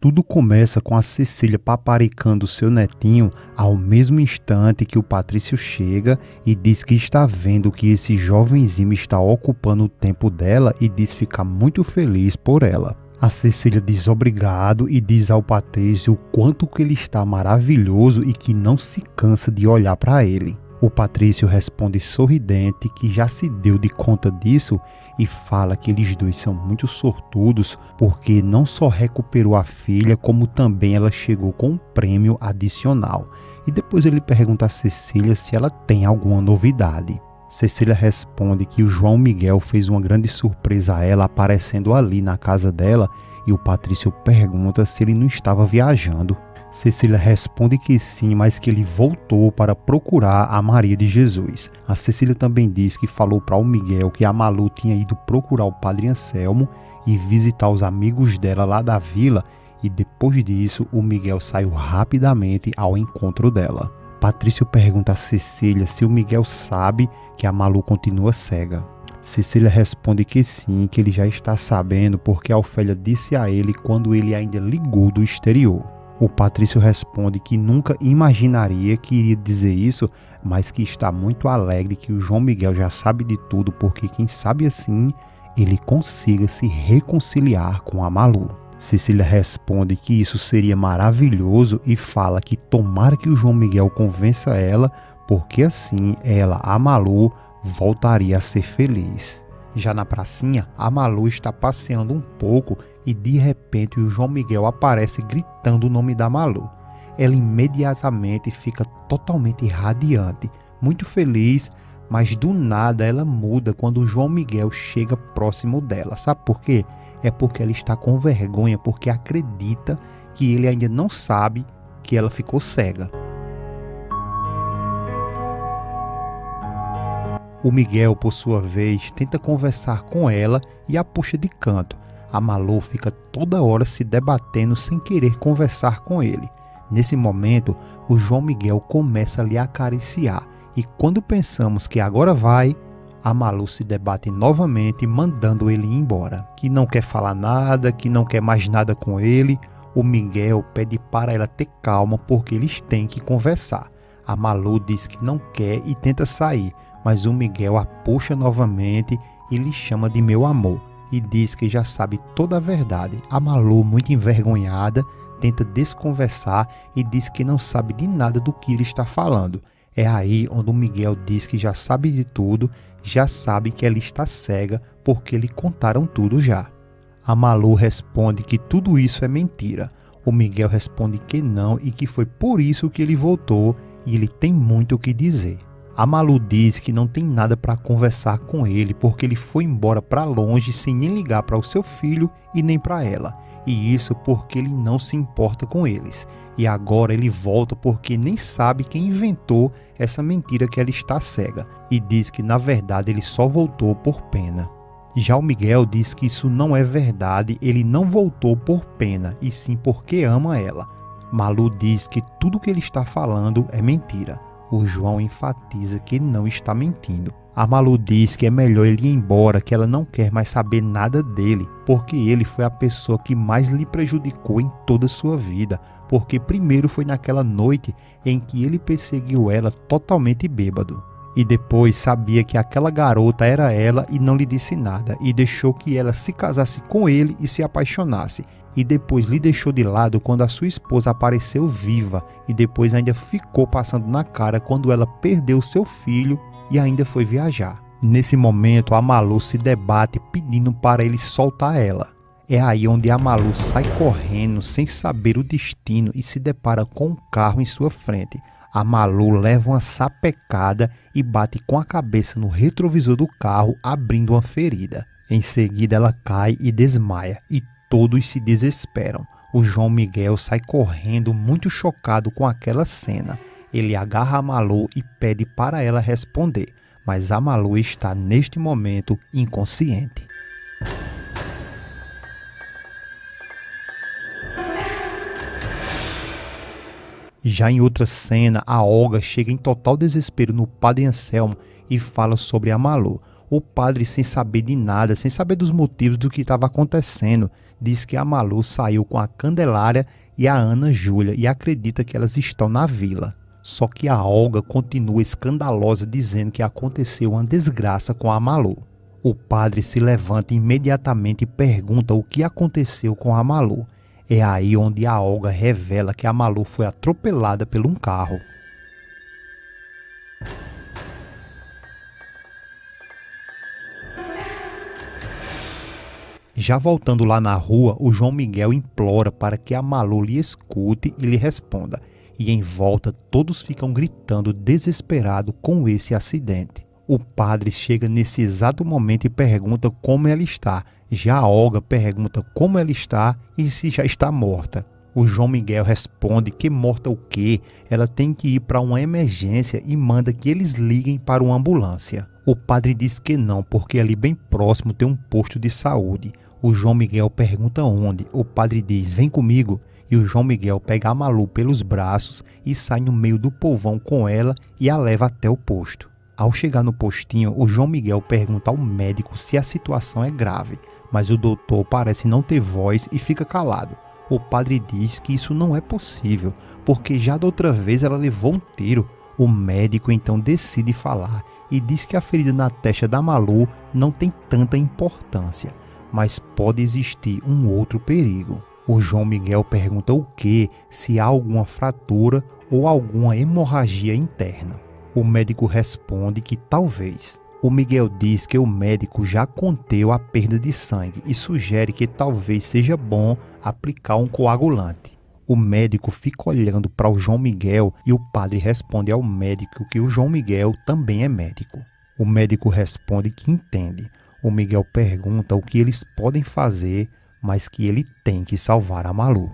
Tudo começa com a Cecília paparicando seu netinho ao mesmo instante que o Patrício chega e diz que está vendo que esse jovenzinho está ocupando o tempo dela e diz ficar muito feliz por ela. A Cecília diz obrigado e diz ao Patrício o quanto que ele está maravilhoso e que não se cansa de olhar para ele. O Patrício responde sorridente que já se deu de conta disso e fala que eles dois são muito sortudos porque não só recuperou a filha, como também ela chegou com um prêmio adicional. E depois ele pergunta a Cecília se ela tem alguma novidade. Cecília responde que o João Miguel fez uma grande surpresa a ela aparecendo ali na casa dela e o Patrício pergunta se ele não estava viajando. Cecília responde que sim, mas que ele voltou para procurar a Maria de Jesus. A Cecília também diz que falou para o Miguel que a Malu tinha ido procurar o Padre Anselmo e visitar os amigos dela lá da vila e depois disso o Miguel saiu rapidamente ao encontro dela. Patrício pergunta a Cecília se o Miguel sabe que a Malu continua cega. Cecília responde que sim, que ele já está sabendo porque a Ofélia disse a ele quando ele ainda ligou do exterior. O Patrício responde que nunca imaginaria que iria dizer isso, mas que está muito alegre que o João Miguel já sabe de tudo, porque quem sabe assim ele consiga se reconciliar com a Malu. Cecília responde que isso seria maravilhoso e fala que tomara que o João Miguel convença ela, porque assim ela, a Malu, voltaria a ser feliz. Já na pracinha, a Malu está passeando um pouco e de repente o João Miguel aparece gritando o nome da Malu. Ela imediatamente fica totalmente radiante, muito feliz, mas do nada ela muda quando o João Miguel chega próximo dela. Sabe por quê? É porque ela está com vergonha, porque acredita que ele ainda não sabe que ela ficou cega. O Miguel, por sua vez, tenta conversar com ela e a puxa de canto. A Malu fica toda hora se debatendo sem querer conversar com ele. Nesse momento, o João Miguel começa a lhe acariciar e quando pensamos que agora vai, a Malu se debate novamente, mandando ele ir embora. Que não quer falar nada, que não quer mais nada com ele. O Miguel pede para ela ter calma porque eles têm que conversar. A Malu diz que não quer e tenta sair, mas o Miguel a puxa novamente e lhe chama de meu amor e diz que já sabe toda a verdade. A Malu, muito envergonhada, tenta desconversar e diz que não sabe de nada do que ele está falando. É aí onde o Miguel diz que já sabe de tudo, já sabe que ela está cega porque lhe contaram tudo já. A Malu responde que tudo isso é mentira. O Miguel responde que não e que foi por isso que ele voltou e ele tem muito o que dizer. A Malu diz que não tem nada para conversar com ele porque ele foi embora para longe sem nem ligar para o seu filho e nem para ela. E isso porque ele não se importa com eles. E agora ele volta porque nem sabe quem inventou essa mentira que ela está cega. E diz que na verdade ele só voltou por pena. Já o Miguel diz que isso não é verdade, ele não voltou por pena, e sim porque ama ela. Malu diz que tudo que ele está falando é mentira. O João enfatiza que ele não está mentindo. A Malu diz que é melhor ele ir embora, que ela não quer mais saber nada dele, porque ele foi a pessoa que mais lhe prejudicou em toda a sua vida, porque primeiro foi naquela noite em que ele perseguiu ela totalmente bêbado. E depois sabia que aquela garota era ela e não lhe disse nada, e deixou que ela se casasse com ele e se apaixonasse. E depois lhe deixou de lado quando a sua esposa apareceu viva, e depois ainda ficou passando na cara quando ela perdeu seu filho e ainda foi viajar. Nesse momento a Malu se debate pedindo para ele soltar ela. É aí onde a Malu sai correndo sem saber o destino e se depara com um carro em sua frente. A Malu leva uma sapecada e bate com a cabeça no retrovisor do carro, abrindo uma ferida. Em seguida ela cai e desmaia e todos se desesperam. O João Miguel sai correndo muito chocado com aquela cena. Ele agarra a Malu e pede para ela responder, mas a Malu está neste momento inconsciente. Já em outra cena, a Olga chega em total desespero no Padre Anselmo e fala sobre a Malu. O padre, sem saber de nada, sem saber dos motivos do que estava acontecendo, diz que a Malu saiu com a Candelária e a Ana Júlia e acredita que elas estão na vila. Só que a Olga continua escandalosa, dizendo que aconteceu uma desgraça com a Malu. O padre se levanta imediatamente e pergunta o que aconteceu com a Malu. É aí onde a Olga revela que a Malu foi atropelada por um carro. Já voltando lá na rua, o João Miguel implora para que a Malu lhe escute e lhe responda. E em volta todos ficam gritando desesperado com esse acidente. O padre chega nesse exato momento e pergunta como ela está. Já a Olga pergunta como ela está e se já está morta. O João Miguel responde que morta o quê? Ela tem que ir para uma emergência e manda que eles liguem para uma ambulância. O padre diz que não, porque ali bem próximo tem um posto de saúde. O João Miguel pergunta onde. O padre diz, vem comigo. E o João Miguel pega a Malu pelos braços e sai no meio do povão com ela e a leva até o posto. Ao chegar no postinho, o João Miguel pergunta ao médico se a situação é grave, mas o doutor parece não ter voz e fica calado. O padre diz que isso não é possível, porque já da outra vez ela levou um tiro. O médico então decide falar e diz que a ferida na testa da Malu não tem tanta importância, mas pode existir um outro perigo. O João Miguel pergunta o que, se há alguma fratura ou alguma hemorragia interna. O médico responde que talvez. O Miguel diz que o médico já conteu a perda de sangue e sugere que talvez seja bom aplicar um coagulante. O médico fica olhando para o João Miguel e o padre responde ao médico que o João Miguel também é médico. O médico responde que entende. O Miguel pergunta o que eles podem fazer, mas que ele tem que salvar a Malu.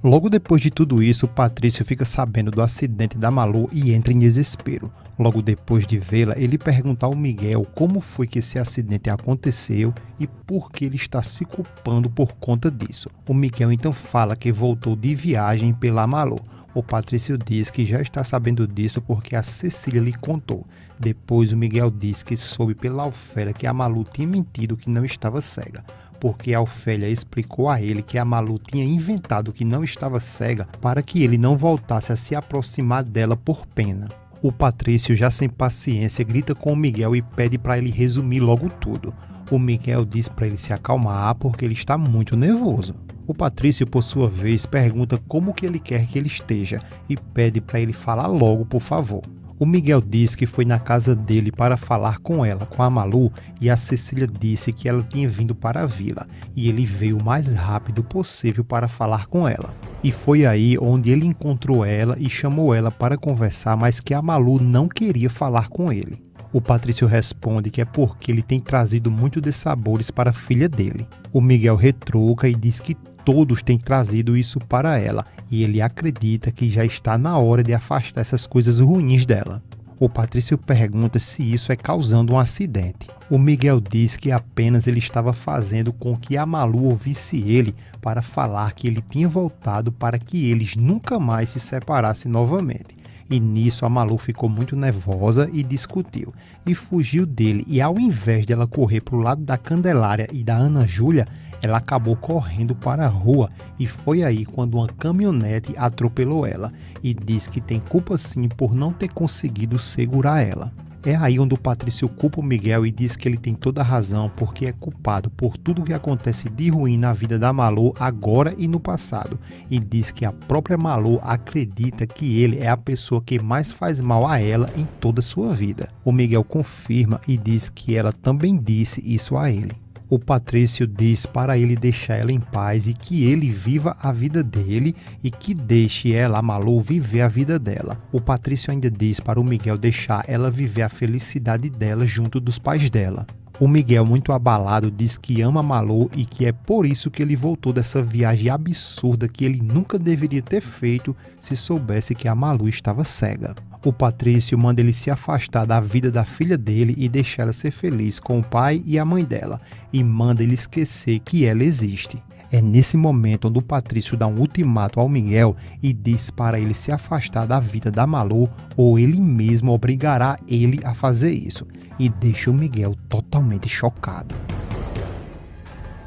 Logo depois de tudo isso, o Patrício fica sabendo do acidente da Malu e entra em desespero. Logo depois de vê-la, ele pergunta ao Miguel como foi que esse acidente aconteceu e por que ele está se culpando por conta disso. O Miguel então fala que voltou de viagem pela Malu. O Patrício diz que já está sabendo disso porque a Cecília lhe contou. Depois o Miguel diz que soube pela Ofélia que a Malu tinha mentido que não estava cega, porque a Ofélia explicou a ele que a Malu tinha inventado que não estava cega para que ele não voltasse a se aproximar dela por pena. O Patrício, já sem paciência, grita com o Miguel e pede para ele resumir logo tudo. O Miguel diz para ele se acalmar porque ele está muito nervoso. O Patrício, por sua vez, pergunta como que ele quer que ele esteja e pede para ele falar logo, por favor. O Miguel diz que foi na casa dele para falar com ela, com a Malu, e a Cecília disse que ela tinha vindo para a vila e ele veio o mais rápido possível para falar com ela. E foi aí onde ele encontrou ela e chamou ela para conversar, mas que a Malu não queria falar com ele. O Patrício responde que é porque ele tem trazido muito dessabores para a filha dele. O Miguel retruca e diz que todos têm trazido isso para ela e ele acredita que já está na hora de afastar essas coisas ruins dela. O Patrício pergunta se isso é causando um acidente. O Miguel diz que apenas ele estava fazendo com que a Malu ouvisse ele para falar que ele tinha voltado para que eles nunca mais se separassem novamente. E nisso a Malu ficou muito nervosa e discutiu, e fugiu dele, e ao invés de ela correr para o lado da Candelária e da Ana Júlia, ela acabou correndo para a rua, e foi aí quando uma caminhonete atropelou ela, e diz que tem culpa sim por não ter conseguido segurar ela. É aí onde o Patrício culpa o Miguel e diz que ele tem toda a razão porque é culpado por tudo que acontece de ruim na vida da Malu agora e no passado. E diz que a própria Malu acredita que ele é a pessoa que mais faz mal a ela em toda a sua vida. O Miguel confirma e diz que ela também disse isso a ele. O Patrício diz para ele deixar ela em paz e que ele viva a vida dele e que deixe ela, a Malu, viver a vida dela. O Patrício ainda diz para o Miguel deixar ela viver a felicidade dela junto dos pais dela. O Miguel, muito abalado, diz que ama a Malu e que é por isso que ele voltou dessa viagem absurda que ele nunca deveria ter feito se soubesse que a Malu estava cega. O Patrício manda ele se afastar da vida da filha dele e deixar ela ser feliz com o pai e a mãe dela, e manda ele esquecer que ela existe. É nesse momento onde o Patrício dá um ultimato ao Miguel e diz para ele se afastar da vida da Malu ou ele mesmo obrigará ele a fazer isso, e deixa o Miguel totalmente chocado.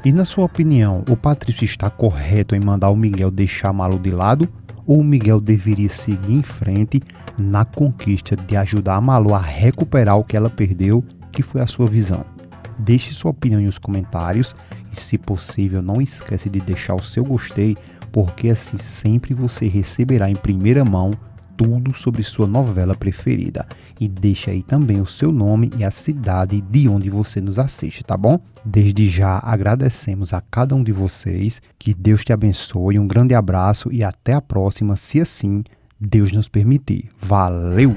E na sua opinião, o Patrício está correto em mandar o Miguel deixar a Malu de lado? Ou o Miguel deveria seguir em frente na conquista de ajudar a Malu a recuperar o que ela perdeu, que foi a sua visão? Deixe sua opinião nos comentários e, se possível, não esquece de deixar o seu gostei, porque assim sempre você receberá em primeira mão tudo sobre sua novela preferida. E deixa aí também o seu nome e a cidade de onde você nos assiste, tá bom? Desde já agradecemos a cada um de vocês, que Deus te abençoe, um grande abraço e até a próxima, se assim Deus nos permitir. Valeu!